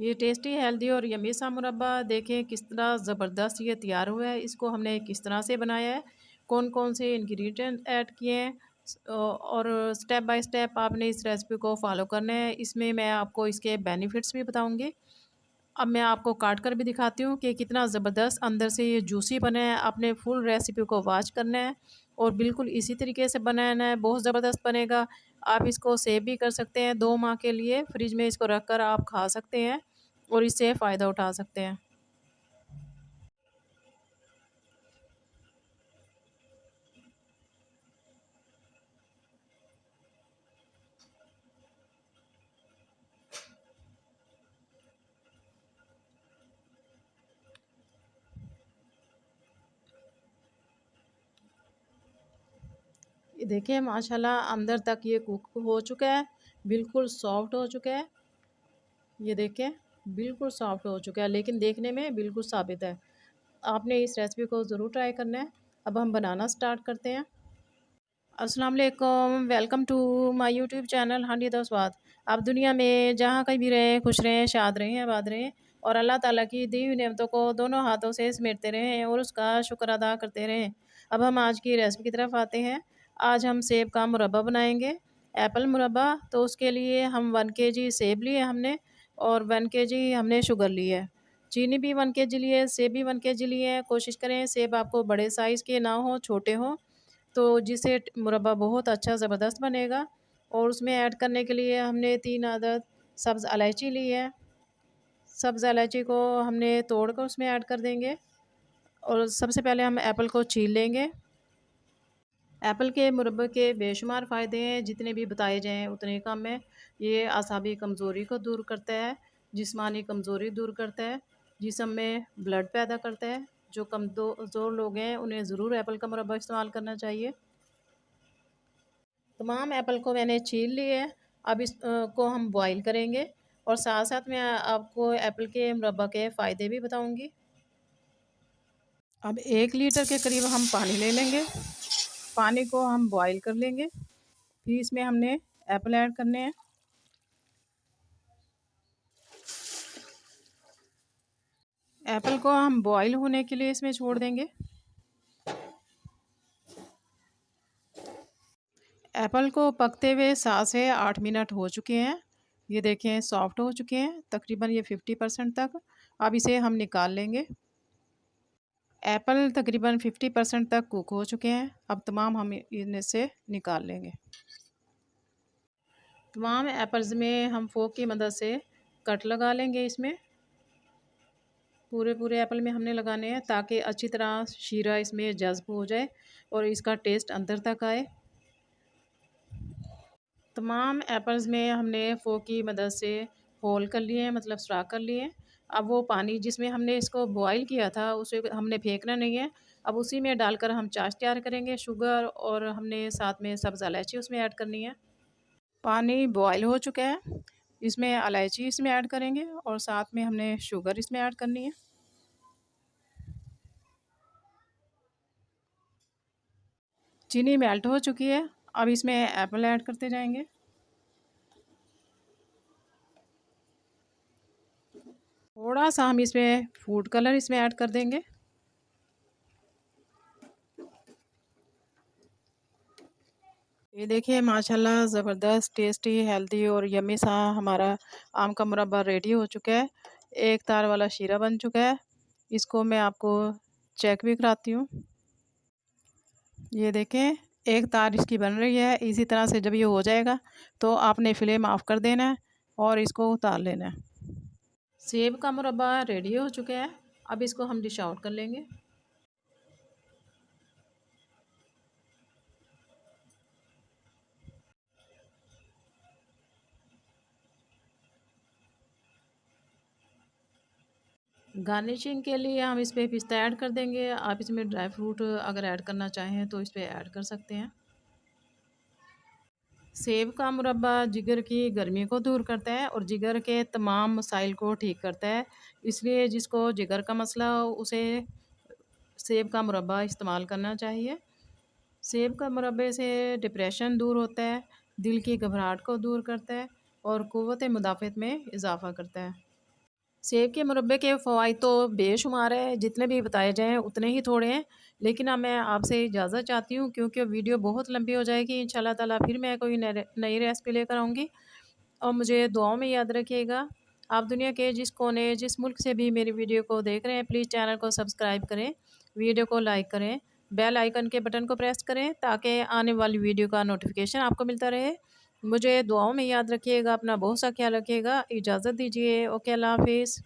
ये tasty, healthy और yummy सा मुरब्बा देखें किस तरह ज़बरदस्त ये तैयार हुआ है। इसको हमने किस तरह से बनाया है, कौन-कौन से इंग्रेडिएंट ऐड किए हैं और स्टेप बाय स्टेप आपने इस रेसिपी को फॉलो करना है। इसमें मैं आपको इसके बेनिफिट्स भी बताऊँगी। अब मैं आपको काट कर भी दिखाती हूँ कि कितना ज़बरदस्त अंदर से ये जूसी बना है। आपने फुल रेसिपी को वॉच करना है और बिल्कुल इसी तरीके से बनाना है, बहुत ज़बरदस्त बनेगा। आप इसको सेव भी कर सकते हैं 2 माह के लिए, फ्रिज में इसको रख कर आप खा सकते हैं और इससे फ़ायदा उठा सकते हैं। ये देखिए माशाल्लाह अंदर तक ये कुक हो चुका है, बिल्कुल सॉफ्ट हो चुका है। ये देखें, बिल्कुल सॉफ्ट हो चुका है, लेकिन देखने में बिल्कुल साबित है। आपने इस रेसिपी को ज़रूर ट्राई करना है। अब हम बनाना स्टार्ट करते हैं। अस्सलाम वालेकुम, welcome to my YouTube channel Handi the Swad. आप दुनिया में जहाँ कहीं भी रहें, खुश रहें, शाद रहें, आबाद रहें और अल्लाह ताला की दी हुई नेमतों को दोनों हाथों से समेटते रहें और उसका शुक्र अदा करते रहें। अब हम आज की रेसिपी की तरफ आते हैं। आज हम सेब का मुरब्बा बनाएंगे, एप्पल मुरब्बा। तो उसके लिए हम 1 kg सेब लिए हमने और 1 kg हमने शुगर ली है। चीनी भी 1 kg लिए, सेब भी 1 kg लिए हैं। कोशिश करें सेब आपको बड़े साइज़ के ना हो, छोटे हों, तो जिससे मुरब्बा बहुत अच्छा ज़बरदस्त बनेगा। और उसमें ऐड करने के लिए हमने 3 अदद सब्ज़ इलायची ली है। सब्ज़ इलायची को हमने तोड़ कर उसमें ऐड कर देंगे और सबसे पहले हम एप्पल को छील लेंगे। एप्पल के मुरब्बे के बेशुमार फ़ायदे हैं, जितने भी बताए जाएँ उतने कम हैं। ये असाबी कमज़ोरी को दूर करता है, जिस्मानी कमज़ोरी दूर करता है, जिस्म में ब्लड पैदा करता है। जो कमज़ोर लोग हैं उन्हें ज़रूर एप्पल का मुरब्बा इस्तेमाल करना चाहिए। तमाम एप्पल को मैंने छील लिए है। अब इस को हम बॉईल करेंगे और साथ-साथ मैं आपको एप्पल के मुरब्बा के फ़ायदे भी बताऊँगी। अब 1 लीटर के करीब हम पानी ले लेंगे। पानी को हम बॉईल कर लेंगे। फिर इसमें हमने एप्पल ऐड करने हैं। एप्पल को हम बॉईल होने के लिए इसमें छोड़ देंगे। एप्पल को पकते हुए 7 से 8 मिनट हो चुके हैं। ये देखें सॉफ्ट हो चुके हैं, तकरीबन ये 50% तक। अब इसे हम निकाल लेंगे। एप्पल तकरीबन 50% तक कुक हो चुके हैं। अब तमाम हम इनमें से निकाल लेंगे। तमाम एप्पल्स में हम फोक की मदद से कट लगा लेंगे। इसमें पूरे पूरे एप्पल में हमने लगाने हैं ताकि अच्छी तरह शीरा इसमें जज़्ब हो जाए और इसका टेस्ट अंदर तक आए। तमाम एप्पल्स में हमने फोक की मदद से होल कर लिए हैं, मतलब सुराख कर लिए हैं। अब वो पानी जिसमें हमने इसको बॉईल किया था उसे हमने फेंकना नहीं है। अब उसी में डालकर हम चाश तैयार करेंगे, शुगर और हमने साथ में सब्ज़ इलायची उसमें ऐड करनी है। पानी बॉयल हो चुका है, इसमें इलायची इसमें ऐड करेंगे और साथ में हमने शुगर इसमें ऐड करनी है। चीनी मेल्ट हो चुकी है। अब इसमें एप्पल ऐड करते जाएंगे। थोड़ा सा हम इसमें फूड कलर इसमें ऐड कर देंगे। ये देखिए माशाल्लाह ज़बरदस्त टेस्टी हेल्दी और यम्मी सा हमारा आम का मुरब्बा रेडी हो चुका है। एक तार वाला शीरा बन चुका है। इसको मैं आपको चेक भी कराती हूँ। ये देखें एक तार इसकी बन रही है। इसी तरह से जब ये हो जाएगा तो आपने फ्लेम ऑफ कर देना है और इसको उतार लेना है। सेब का मुरब्बा रेडी हो चुका है। अब इसको हम डिश आउट कर लेंगे। गार्निशिंग के लिए हम इस पे पिस्ता ऐड कर देंगे। आप इसमें ड्राई फ्रूट अगर ऐड करना चाहें तो इस पे ऐड कर सकते हैं। सेब का मुरब्बा जिगर की गर्मी को दूर करता है और जिगर के तमाम मसाइल को ठीक करता है। इसलिए जिसको जिगर का मसला हो उसे सेब का मुरब्बा इस्तेमाल करना चाहिए। सेब का मुरब्बे से डिप्रेशन दूर होता है, दिल की घबराहट को दूर करता है और क़ुव्वत मुदाफ़त में इजाफ़ा करता है। सेब के मुरब्बे के फ़वाइद तो बेशुमार है, जितने भी बताए जाएँ उतने ही थोड़े हैं। लेकिन अब मैं आपसे इजाज़त चाहती हूँ क्योंकि वीडियो बहुत लंबी हो जाएगी। इंशाल्लाह ताला फिर मैं कोई नई रेसिपी लेकर आऊँगी और मुझे दुआओं में याद रखिएगा। आप दुनिया के जिस कोने, जिस मुल्क से भी मेरी वीडियो को देख रहे हैं, प्लीज़ चैनल को सब्सक्राइब करें, वीडियो को लाइक करें, बेल आइकन के बटन को प्रेस करें ताकि आने वाली वीडियो का नोटिफ़िकेशन आपको मिलता रहे। मुझे दुआओं में याद रखिएगा, अपना बहुत सा ख्याल रखिएगा। इजाज़त दीजिए। ओके, अल्लाह हाफ़िज़।